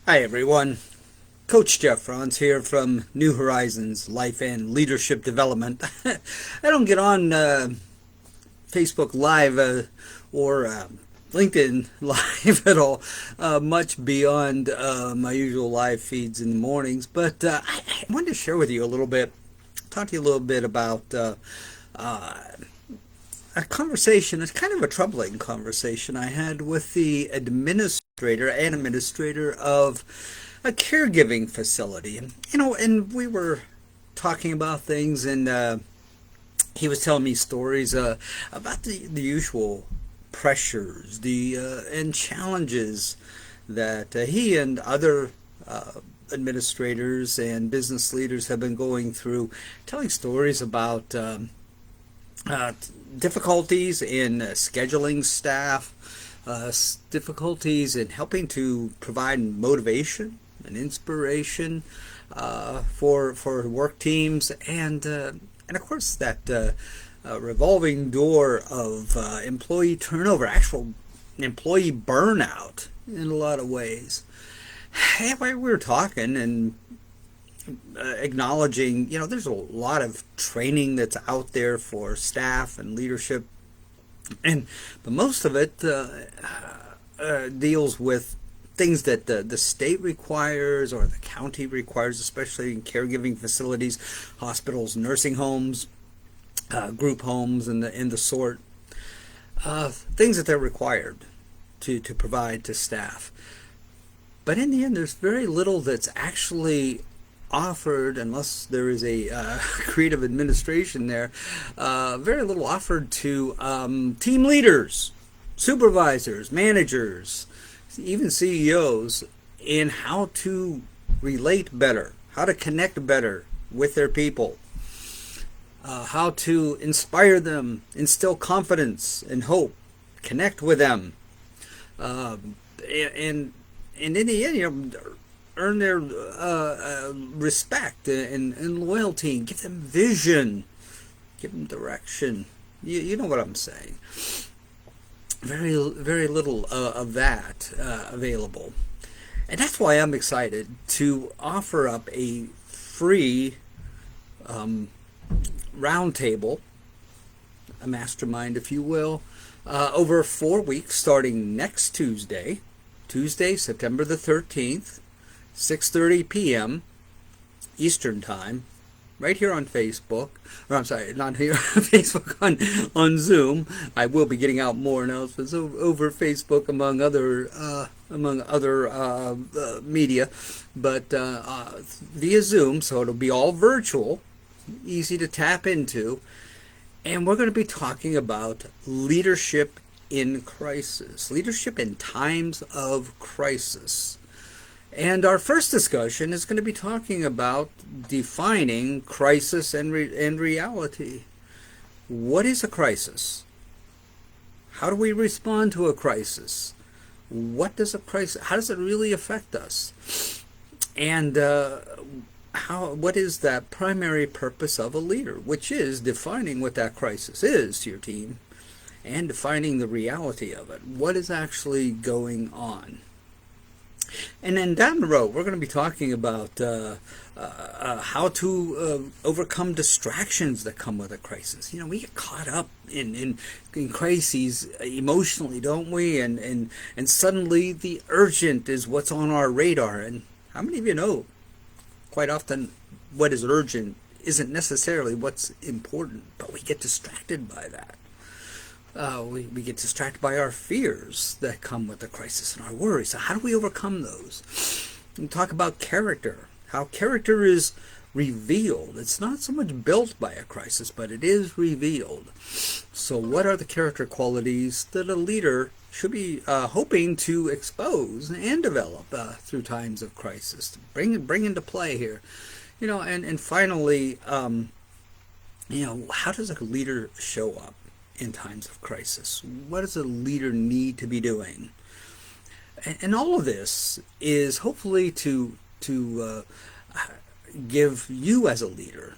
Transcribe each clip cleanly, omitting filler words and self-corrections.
Hi everyone, Coach Jeff Franz here from New Horizons Life and Leadership Development. I don't get on Facebook Live or LinkedIn Live at all, much beyond my usual live feeds in the mornings, but I wanted to share with you a little bit, talk to you a little bit about uh, a conversation. It's kind of a troubling conversation I had with the administrator of a caregiving facility. And we were talking about things, and he was telling me stories about the usual pressures, the and challenges that he and other administrators and business leaders have been going through, telling stories about uh, difficulties in scheduling staff, difficulties in helping to provide motivation and inspiration for work teams, and of course that revolving door of employee turnover, actual employee burnout in a lot of ways. And we were talking and acknowledging, there's a lot of training that's out there for staff and leadership, but most of it deals with things that the state requires or the county requires, especially in caregiving facilities, hospitals, nursing homes, group homes, and the sort, things that they're required to provide to staff. But in the end, there's very little that's actually offered, unless there is a creative administration there, very little offered to team leaders, supervisors, managers, even CEOs, in how to relate better, how to connect better with their people, how to inspire them, instill confidence and hope, connect with them, and in the end, earn their respect and loyalty, and give them vision, give them direction. You know what I'm saying. Very little of that available. And that's why I'm excited to offer up a free roundtable, a mastermind, if you will, over 4 weeks, starting next Tuesday, September the 13th, 6:30 p.m. Eastern Time, right here on Facebook. Or I'm sorry, not here on Facebook, on Zoom. I will be getting out more announcements over Facebook, among other media, but via Zoom. So it'll be all virtual, easy to tap into, and we're going to be talking about leadership in crisis, leadership in times of crisis. And our first discussion is going to be talking about defining crisis and reality. What is a crisis? How do we respond to a crisis? What does a crisis? How does it really affect us? And what is that primary purpose of a leader, which is defining what that crisis is to your team and defining the reality of it. What is actually going on? And then down the road, we're going to be talking about how to overcome distractions that come with a crisis. We get caught up in crises emotionally, don't we? And suddenly the urgent is what's on our radar. And how many of you know, quite often, what is urgent isn't necessarily what's important, but we get distracted by that. We get distracted by our fears that come with the crisis and our worries. So how do we overcome those? We talk about character, how character is revealed. It's not so much built by a crisis, but it is revealed. So what are the character qualities that a leader should be hoping to expose and develop through times of crisis, to bring into play here? And finally, how does a leader show up in times of crisis? What does a leader need to be doing? And all of this is hopefully to give you as a leader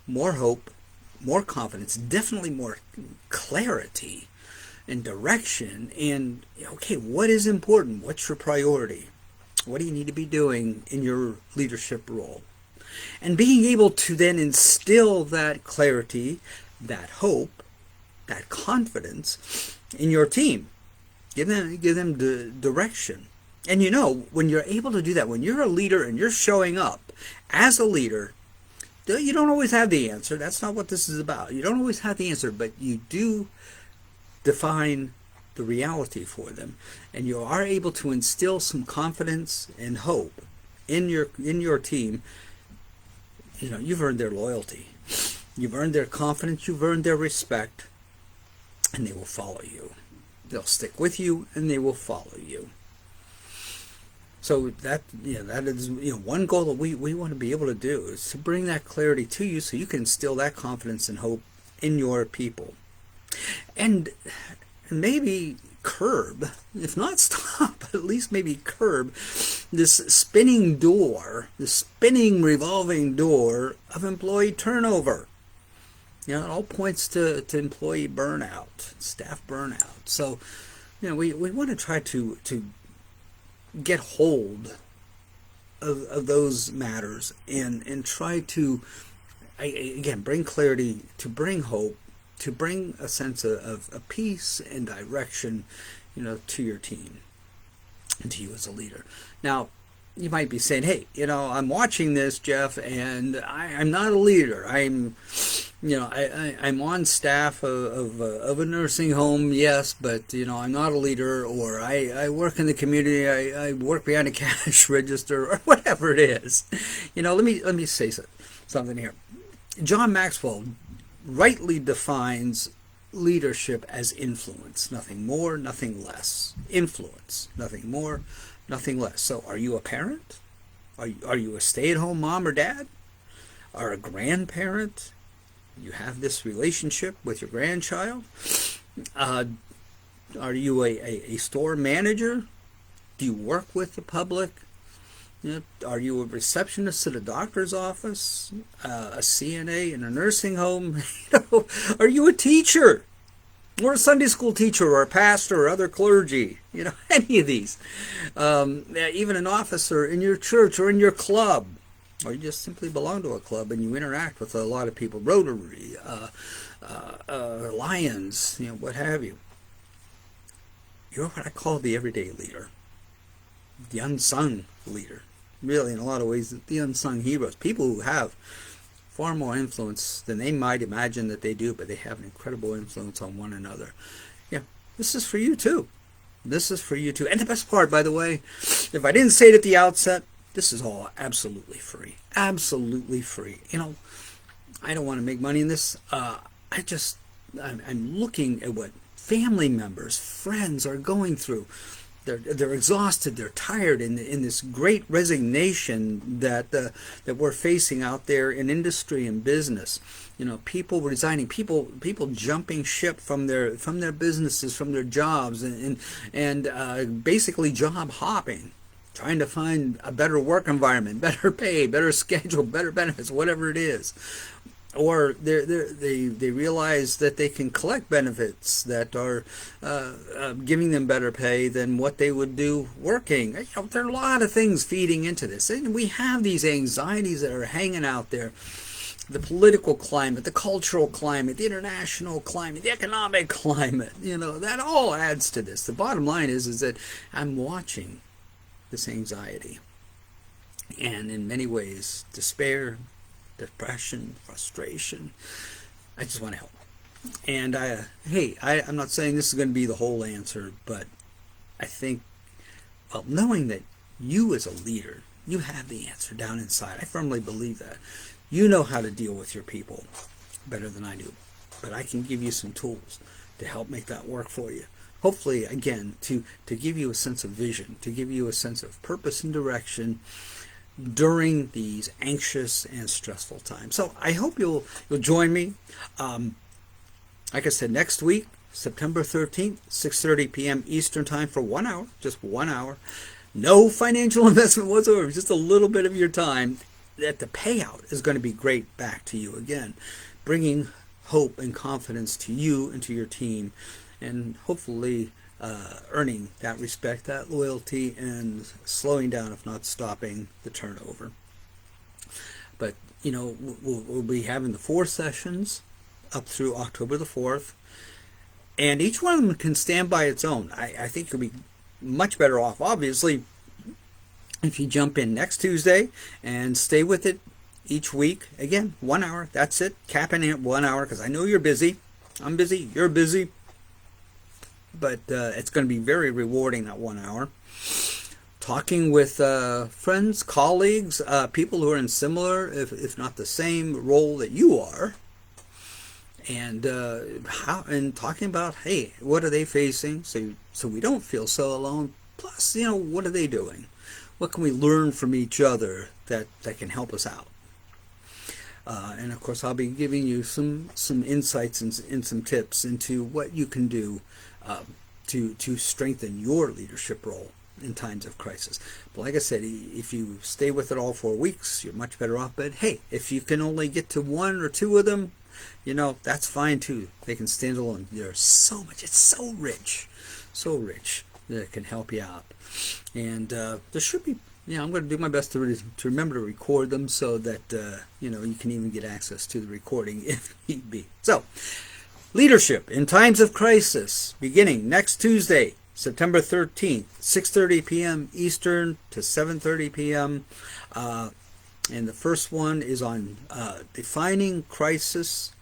more hope, more confidence, definitely more clarity and direction. And okay, what is important? What's your priority? What do you need to be doing in your leadership role? And being able to then instill that clarity, that hope, that confidence in your team. Give them the direction. And when you're able to do that, when you're a leader and you're showing up as a leader, you don't always have the answer. That's not what this is about. You don't always have the answer, but you do define the reality for them, and you are able to instill some confidence and hope in your team. You've earned their loyalty, you've earned their confidence, you've earned their respect, and they will follow you. They'll stick with you, and they will follow you. So that is one goal that we want to be able to do, is to bring that clarity to you, so you can instill that confidence and hope in your people. And maybe curb, if not stop, at least maybe curb this spinning door, this spinning revolving door of employee turnover. It all points to employee burnout, staff burnout. So, we want to try to get hold of those matters and try to, again, bring clarity, to bring hope, to bring a sense of peace and direction, to your team and to you as a leader. Now, you might be saying, hey, I'm watching this, Jeff, and I'm not a leader. I'm on staff of a nursing home, yes, but, I'm not a leader, or I work in the community, I work behind a cash register, or whatever it is. Let me say something here. John Maxwell rightly defines leadership as influence. Nothing more, nothing less. Influence. Nothing more, nothing less. So are you a parent? Are you a stay-at-home mom or dad? Are a grandparent? You have this relationship with your grandchild? Are you a store manager? Do you work with the public? Are you a receptionist at a doctor's office, a CNA in a nursing home? Are you a teacher, or a Sunday school teacher, or a pastor, or other clergy? Any of these. Even an officer in your church or in your club, or you just simply belong to a club and you interact with a lot of people, Rotary, Lions, what have you. You're what I call the everyday leader, the unsung leader. Really, in a lot of ways, the unsung heroes, people who have far more influence than they might imagine that they do, but they have an incredible influence on one another. This is for you too. This is for you too. And the best part, by the way, if I didn't say it at the outset, this is all absolutely free. Absolutely free. I don't want to make money in this. I'm looking at what family members, friends are going through. They're exhausted. They're tired in this great resignation that we're facing out there in industry and business. People resigning, people jumping ship from their businesses, from their jobs, and basically job hopping, trying to find a better work environment, better pay, better schedule, better benefits, whatever it is. Or they realize that they can collect benefits that are giving them better pay than what they would do working. There are a lot of things feeding into this. And we have these anxieties that are hanging out there. The political climate, the cultural climate, the international climate, the economic climate, that all adds to this. The bottom line is that I'm watching this anxiety. And in many ways, despair, depression, frustration. I just want to help. And I'm not saying this is going to be the whole answer, but I think, knowing that you as a leader, you have the answer down inside. I firmly believe that. You know how to deal with your people better than I do. But I can give you some tools to help make that work for you. Hopefully, again, to give you a sense of vision, to give you a sense of purpose and direction during these anxious and stressful times. So I hope you'll join me. Like I said, next week, September 13th, 6:30 p.m. Eastern Time for 1 hour, just 1 hour. No financial investment whatsoever, just a little bit of your time. That the payout is going to be great back to you again, bringing hope and confidence to you and to your team, and hopefully earning that respect, that loyalty, and slowing down, if not stopping, the turnover. But, we'll be having the 4 sessions up through October the 4th. And each one of them can stand by its own. I think you'll be much better off, obviously, if you jump in next Tuesday and stay with it each week. Again, 1 hour. That's it. Capping it 1 hour, because I know you're busy. I'm busy. You're busy. But it's going to be very rewarding, that 1 hour. Talking with friends, colleagues, people who are in similar, if not the same role that you are. And talking about, hey, what are they facing, so we don't feel so alone. Plus, what are they doing? What can we learn from each other that can help us out? And of course, I'll be giving you some insights and some tips into what you can do to strengthen your leadership role in times of crisis. But like I said, if you stay with it all 4 weeks, you're much better off. But hey, if you can only get to 1 or 2 of them, that's fine too. They can stand alone. There's so much. It's so rich that it can help you out. And there should be, I'm going to do my best to remember to record them so that, you can even get access to the recording if need be. So, leadership in times of crisis, beginning next Tuesday, September 13th, 6:30 p.m. Eastern to 7:30 p.m. And the first one is on defining crisis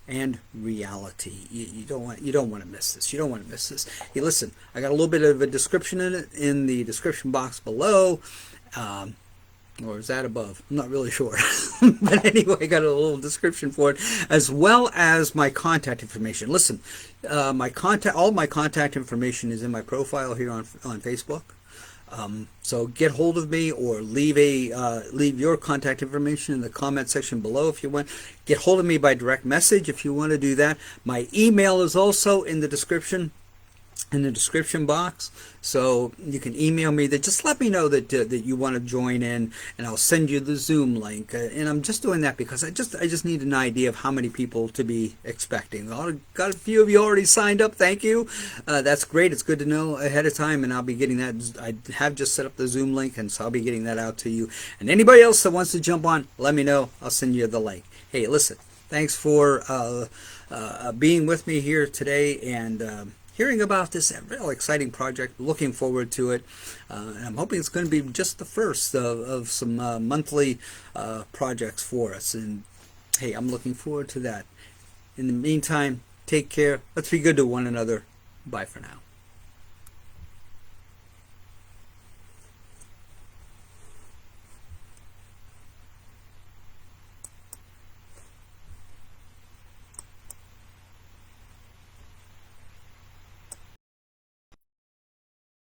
and reality. You don't want to miss this. You don't want to miss this. Hey, listen, I got a little bit of a description in it in the description box below, or is that above? I'm not really sure. But anyway, I got a little description for it, as well as my contact information. Listen, all my contact information is in my profile here on Facebook. So get hold of me, or leave your contact information in the comment section below if you want. Get hold of me by direct message if you want to do that. My email is also in the description box, so you can email me. Just let me know that you want to join in, and I'll send you the Zoom link. And I'm just doing that because I just need an idea of how many people to be expecting. Got a few of you already signed up. Thank you. That's great. It's good to know ahead of time, and I'll be getting that. I have just set up the Zoom link, and so I'll be getting that out to you. And anybody else that wants to jump on, let me know. I'll send you the link. Hey, listen, thanks for being with me here today, and hearing about this real exciting project. Looking forward to it. And I'm hoping it's going to be just the first of some monthly projects for us. And hey, I'm looking forward to that. In the meantime, take care. Let's be good to one another. Bye for now.